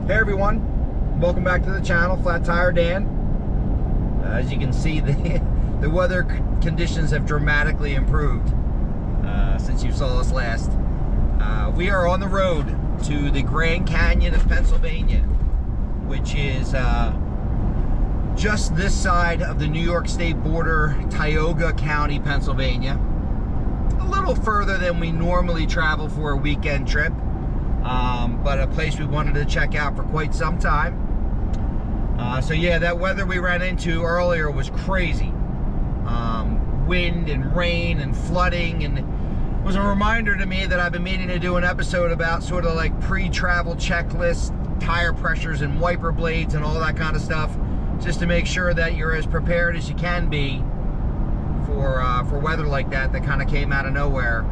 Hey everyone, welcome back to the channel, Flat Tire Dan. As you can see, the weather conditions have dramatically improved since you saw us last. We are on the road to the Grand Canyon of Pennsylvania, which is just this side of the New York State border, Tioga County, Pennsylvania. A little further than we normally travel for a weekend trip. But a place we wanted to check out for quite some time. So yeah, that weather we ran into earlier was crazy. Wind and rain and flooding, and it was a reminder to me that I've been meaning to do an episode about sort of like pre-travel checklist, tire pressures and wiper blades and all that kind of stuff, just to make sure that you're as prepared as you can be for weather like that kind of came out of nowhere.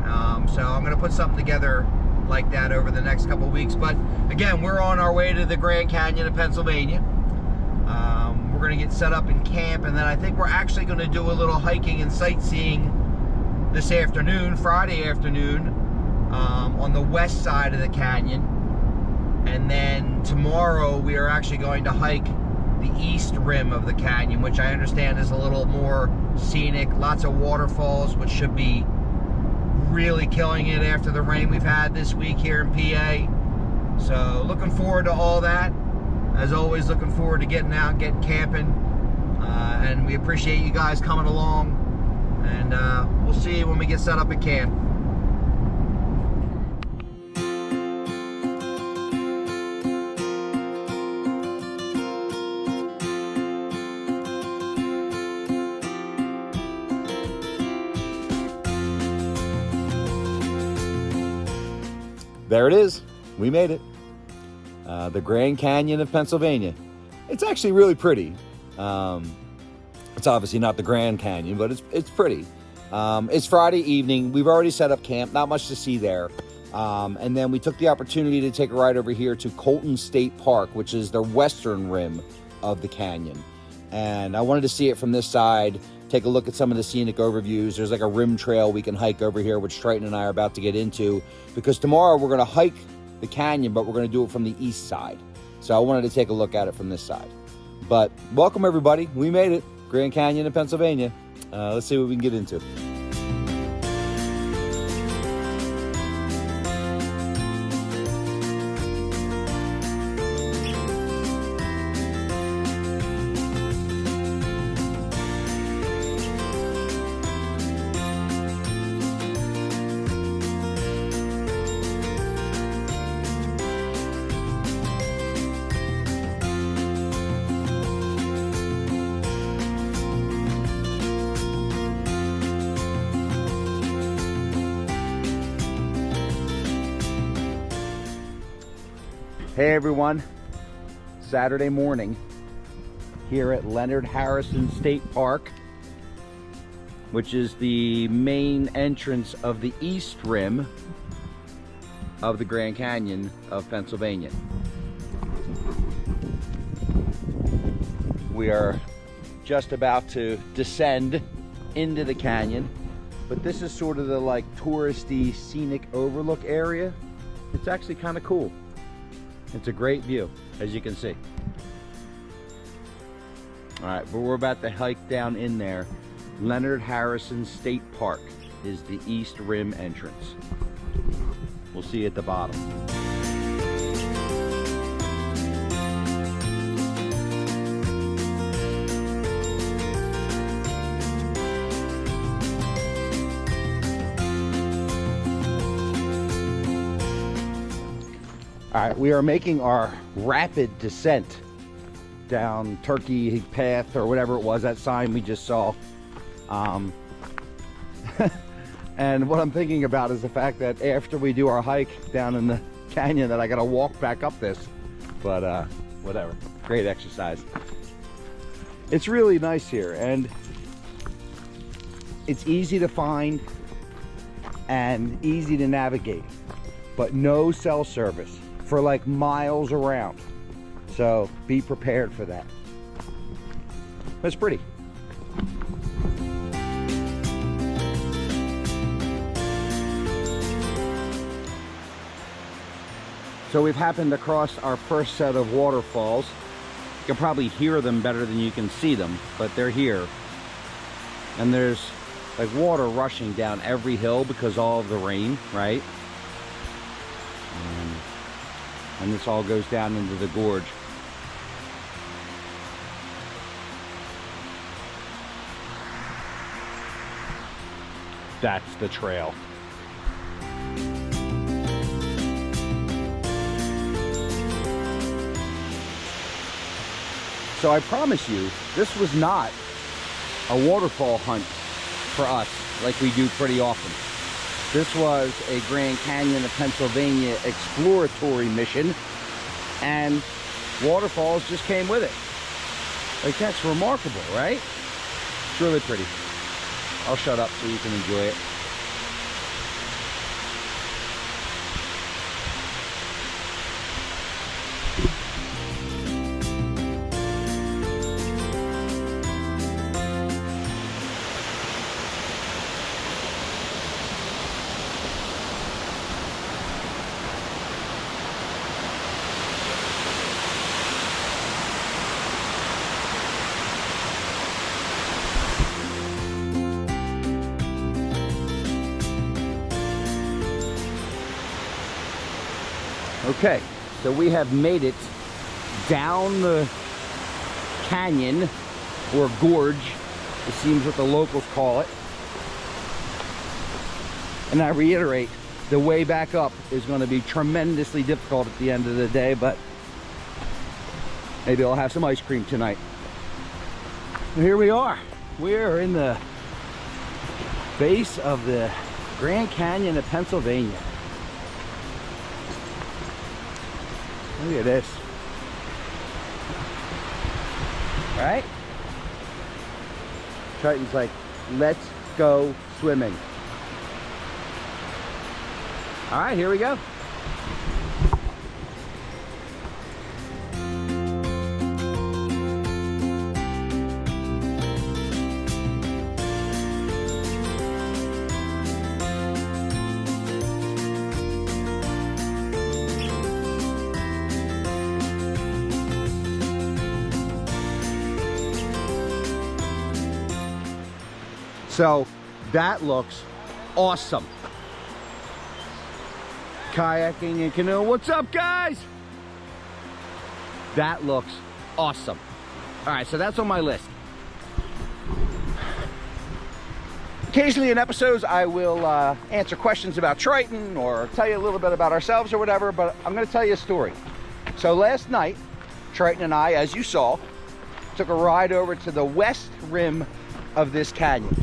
So I'm going to put something together like that over the next couple of weeks. But again, we're on our way to the Grand Canyon of Pennsylvania. We're going to get set up in camp, and then I think we're actually going to do a little hiking and sightseeing this afternoon, Friday afternoon, on the west side of the canyon. And then tomorrow we are actually going to hike the east rim of the canyon, which I understand is a little more scenic, lots of waterfalls, which should be really killing it after the rain we've had this week here in PA. So looking forward to all that. As always, looking forward to getting out, getting camping, and we appreciate you guys coming along, and we'll see you when we get set up at camp. There it is. We made it. The Grand Canyon of Pennsylvania. It's actually really pretty. It's obviously not the Grand Canyon, but it's pretty. It's Friday evening. We've already set up camp. Not much to see there. And then we took the opportunity to take a ride over here to Colton State Park, which is the western rim of the canyon. And I wanted to see it from this side, take a look at some of the scenic overviews. There's like a rim trail we can hike over here, which Triton and I are about to get into, because tomorrow we're going to hike the canyon, but we're going to do it from the east side. So I wanted to take a look at it from this side. But welcome everybody. We made it. Grand Canyon of Pennsylvania. Let's see what we can get into. Hey everyone, Saturday morning here at Leonard Harrison State Park, which is the main entrance of the east rim of the Grand Canyon of Pennsylvania. We are just about to descend into the canyon, but this is sort of the like touristy scenic overlook area. It's actually kind of cool. It's a great view, as you can see. All right, but we're about to hike down in there. Leonard Harrison State Park is the east rim entrance. We'll see you at the bottom. All right, we are making our rapid descent down Turkey Path, or whatever it was, that sign we just saw. And what I'm thinking about is the fact that after we do our hike down in the canyon, that I gotta walk back up this. But whatever, great exercise. It's really nice here, and it's easy to find and easy to navigate, but no cell service for like miles around. So be prepared for that. It's pretty. So we've happened across our first set of waterfalls. You can probably hear them better than you can see them, but they're here. And there's like water rushing down every hill because all of the rain, right? And this all goes down into the gorge. That's the trail. So I promise you, this was not a waterfall hunt for us like we do pretty often. This was a Grand Canyon of Pennsylvania exploratory mission, and waterfalls just came with it. Like, that's remarkable, right? It's really pretty. I'll shut up so you can enjoy it. Okay, so we have made it down the canyon, or gorge, it seems what the locals call it. And I reiterate, the way back up is going to be tremendously difficult at the end of the day, but maybe I'll have some ice cream tonight. And here we are. We're in the base of the Grand Canyon of Pennsylvania. Look at this. Right? Triton's like, let's go swimming. All right, here we go. So that looks awesome. Kayaking and canoe. What's up, guys? That looks awesome. All right, so that's on my list. Occasionally in episodes, I will answer questions about Triton or tell you a little bit about ourselves or whatever, but I'm going to tell you a story. So last night, Triton and I, as you saw, took a ride over to the west rim of this canyon.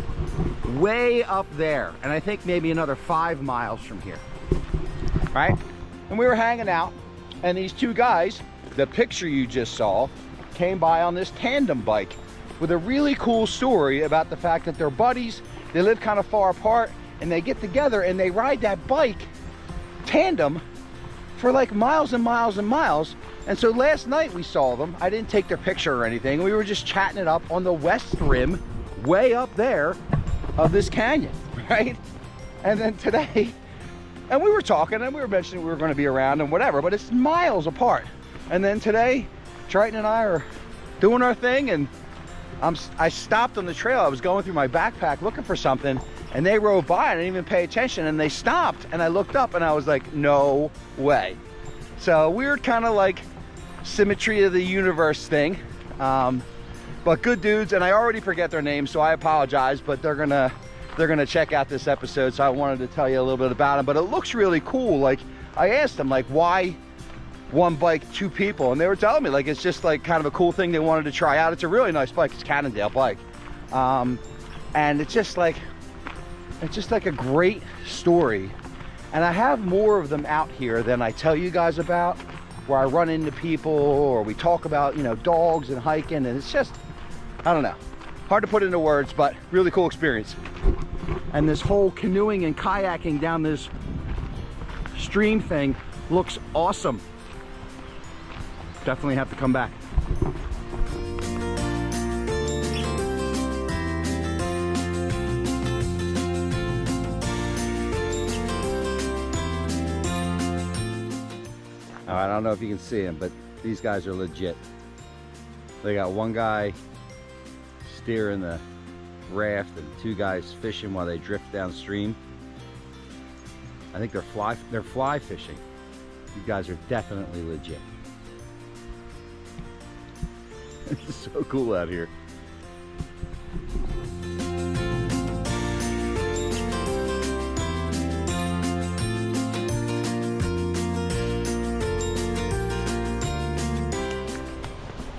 Way up there, and I think maybe another 5 miles from here, right? And we were hanging out, and these two guys, the picture you just saw, came by on this tandem bike with a really cool story about the fact that they're buddies, they live kind of far apart, and they get together and they ride that bike tandem for like miles and miles and miles. And so last night we saw them. I didn't take their picture or anything. We were just chatting it up on the west rim, way up there of this canyon, right? And then today, and we were talking and we were mentioning we were going to be around and whatever, but it's miles apart. And then today, Triton and I are doing our thing, and I stopped on the trail. I was going through my backpack looking for something, and they rode by. I didn't even pay attention, and they stopped, and I looked up and I was like, no way. So weird kind of like symmetry of the universe thing. But good dudes, and I already forget their names, so I apologize, but they're gonna check out this episode, so I wanted to tell you a little bit about them. But it looks really cool. Like, I asked them, like, why one bike, 2 people? And they were telling me, like, it's just like kind of a cool thing they wanted to try out. It's a really nice bike. It's a Cannondale bike. And it's just like a great story. And I have more of them out here than I tell you guys about, where I run into people or we talk about, you know, dogs and hiking, and it's just, I don't know, hard to put into words, but really cool experience. And this whole canoeing and kayaking down this stream thing looks awesome. Definitely have to come back. I don't know if you can see them, but these guys are legit. They got one guy steering the raft and two guys fishing while they drift downstream. I think they're fly fishing. You guys are definitely legit. It's so cool out here.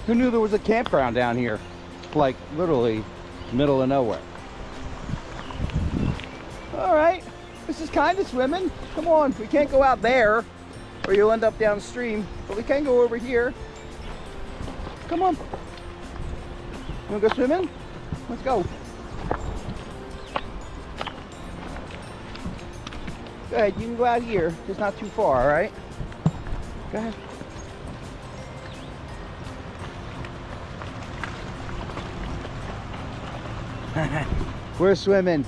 Who knew there was a campground down here? Like literally middle of nowhere. All right, this is kind of swimming. Come on, we can't go out there or you'll end up downstream, but we can go over here. Come on. You wanna go swimming? Let's go. Go ahead, you can go out here. It's not too far, all right? Go ahead. We're swimming.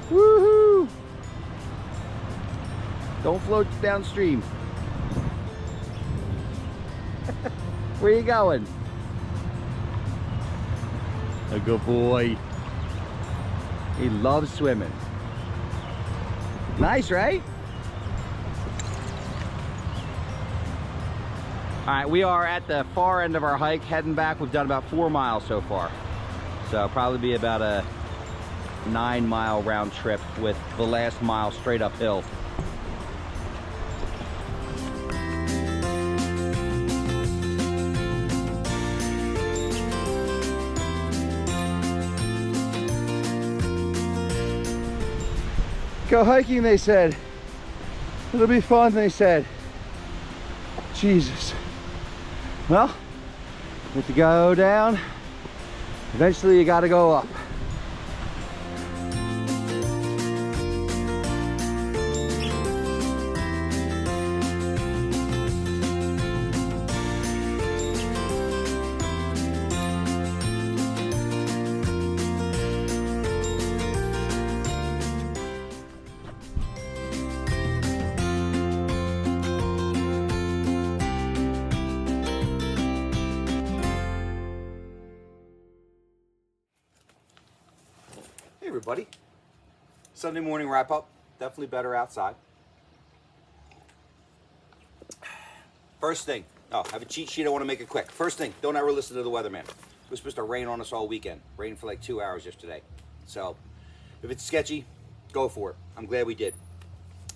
Woohoo! Don't float downstream. Where are you going? A good boy. He loves swimming. Nice, right? All right, we are at the far end of our hike, heading back. We've done about 4 miles so far. So it'll probably be about a 9-mile round trip with the last mile straight uphill. Go hiking, they said. It'll be fun, they said. Jesus. Well, we have to go down. Eventually you gotta go up. Hey everybody, Sunday morning wrap up. Definitely better outside. First thing, I have a cheat sheet. I want to make it quick. First thing, don't ever listen to the weatherman. It was supposed to rain on us all weekend. Rained for like 2 hours yesterday. So if it's sketchy, go for it. I'm glad we did.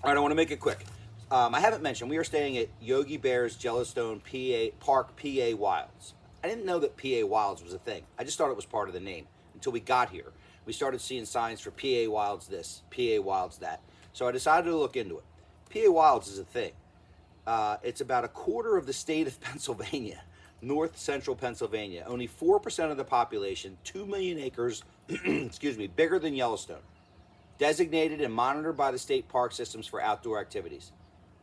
All right, I want to make it quick. I haven't mentioned, we are staying at Yogi Bear's Jellystone PA Wilds. I didn't know that PA Wilds was a thing. I just thought it was part of the name until we got here. We started seeing signs for PA Wilds this, PA Wilds that. So I decided to look into it. PA Wilds is a thing. It's about a quarter of the state of Pennsylvania, north central Pennsylvania. Only 4% of the population, 2 million acres, excuse me, bigger than Yellowstone. Designated and monitored by the state park systems for outdoor activities.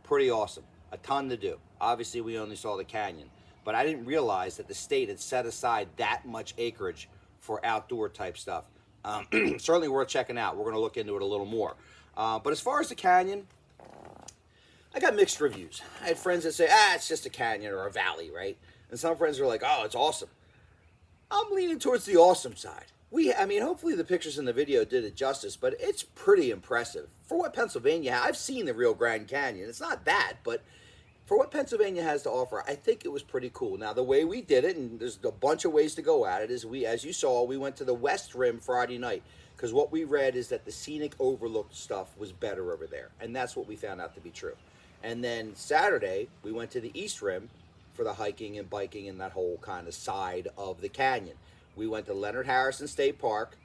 Pretty awesome. A ton to do. Obviously, we only saw the canyon, but I didn't realize that the state had set aside that much acreage for outdoor type stuff. Certainly worth checking out. We're going to look into it a little more. But as far as the canyon, I got mixed reviews. I had friends that say, it's just a canyon or a valley, right? And some friends are like, oh, it's awesome. I'm leaning towards the awesome side. I mean, hopefully the pictures in the video did it justice, but it's pretty impressive. For what Pennsylvania, I've seen the real Grand Canyon. It's not that, but for what Pennsylvania has to offer, I think it was pretty cool. Now, the way we did it, and there's a bunch of ways to go at it, is as you saw, we went to the West Rim Friday night, because what we read is that the scenic overlook stuff was better over there, and that's what we found out to be true. And then Saturday, we went to the East Rim for the hiking and biking and that whole kind of side of the canyon. We went to Leonard Harrison State Park,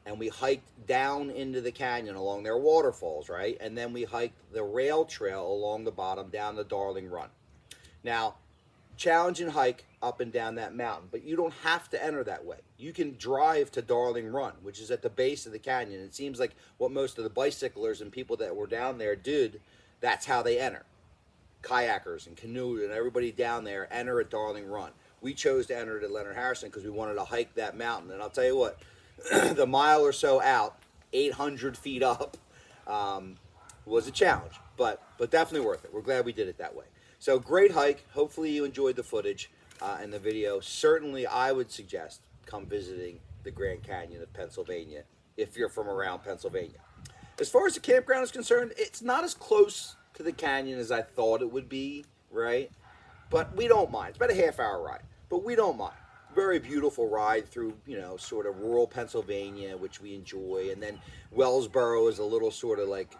and we hiked down into the canyon along their waterfalls, right? And then we hiked the rail trail along the bottom down the Darling Run. Now, challenging hike up and down that mountain, but you don't have to enter that way. You can drive to Darling Run, which is at the base of the canyon. It seems like what most of the bicyclers and people that were down there did, that's how they enter. Kayakers and canoe and everybody down there enter at Darling Run. We chose to enter it at Leonard Harrison because we wanted to hike that mountain. And I'll tell you what, the mile or so out, 800 feet up, was a challenge, but definitely worth it. We're glad we did it that way. So great hike. Hopefully you enjoyed the footage and the video. Certainly I would suggest come visiting the Grand Canyon of Pennsylvania if you're from around Pennsylvania. As far as the campground is concerned, it's not as close to the canyon as I thought it would be, right? But we don't mind. It's about a half-hour ride, but we don't mind. Very beautiful ride through, sort of rural Pennsylvania, which we enjoy. And then Wellsboro is a little sort of like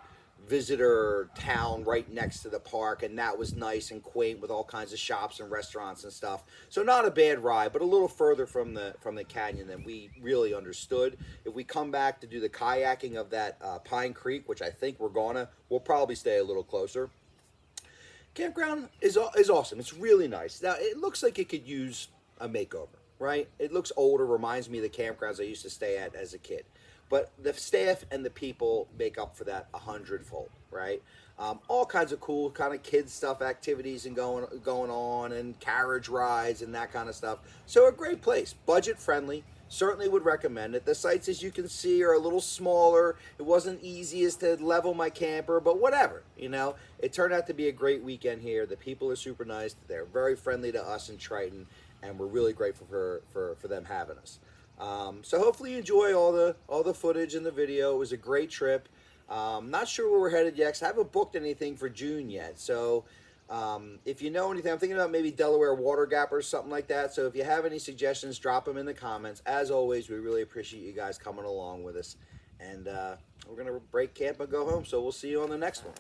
visitor town right next to the park, and that was nice and quaint with all kinds of shops and restaurants and stuff. So not a bad ride, but a little further from the canyon than we really understood. If we come back to do the kayaking of that Pine Creek, which I think we'll probably stay a little closer. Campground is awesome. It's really nice. Now it looks like it could use a makeover, right? It looks older, reminds me of the campgrounds I used to stay at as a kid. But the staff and the people make up for that 100-fold, right? All kinds of cool kind of kids stuff, activities and going on, and carriage rides and that kind of stuff. So a great place, budget friendly. Certainly would recommend it. The sites, as you can see, are a little smaller. It wasn't easiest to level my camper, but whatever, It turned out to be a great weekend here. The people are super nice. They're very friendly to us in Triton, and we're really grateful for them having us. So hopefully you enjoy all the footage and the video. It was a great trip. Not sure where we're headed yet, 'cause I haven't booked anything for June yet. So if you know anything, I'm thinking about maybe Delaware Water Gap or something like that. So if you have any suggestions, drop them in the comments. As always, we really appreciate you guys coming along with us. And we're going to break camp and go home. So we'll see you on the next one.